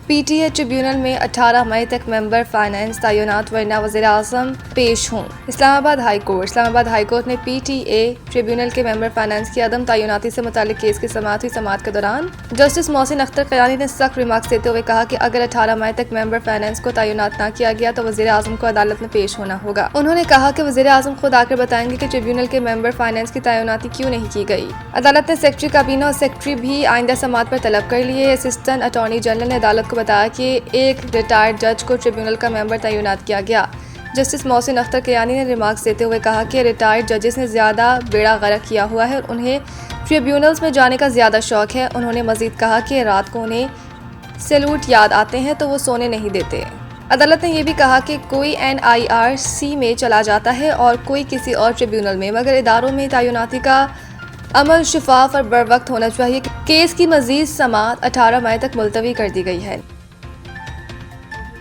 PTA tribunal में 18 मई तक member finance तैनात वरना वज़ीर-ए-आज़म पेश हों। इस्लामाबाद हाई कोर्ट ने पीटीए ट्रिब्यूनल के मेंबर फाइनेंस की अदम तैनाती से मुताल्लिक केस की समाअत के दौरान जस्टिस मोहसिन अख्तर कयानी ने सख्त रिमार्क्स देते हुए कहा कि अगर 18 मई तक मेंबर फाइनेंस को तैनात न किया गया तो वज़ीर-ए-आज़म को अदालत में पेश होना होगा। उन्होंने कहा कि वज़ीर-ए-आज़म खुद आकर बताएंगे कि ट्रिब्यूनल के मेंबर फाइनेंस की तैनाती क्यों नहीं की गई। अदालत ने सेक्रेटरी काबीना और सेक्रेटरी भी आइंदा समाअत पर तलब कर लिए। असिस्टेंट अटॉर्नी जनरल ने अदालत को बताया कि एक रिटायर्ड जज को ट्रिब्यूनल का मेंबर तैनात किया गया। जस्टिस मोहसिन अख्तर कयानी ने रिमार्क्स देते हुए कहा कि रिटायर्ड जजेस ने ज़्यादा बेड़ा गर्क किया हुआ है और उन्हें ट्रिब्यूनल्स में जाने का ज़्यादा शौक है। उन्होंने मज़ीद कहा कि रात को उन्हें सैल्यूट याद आते हैं तो वो सोने नहीं देते। अदालत ने यह भी कहा कि कोई NIRC में चला जाता है और कोई किसी और ट्रिब्यूनल में, मगर इदारों में तैनाती का अमल शफाफ और बर वक्त होना चाहिए। केस की मज़ीद समाअत 18 मई तक मुलतवी कर दी गई है।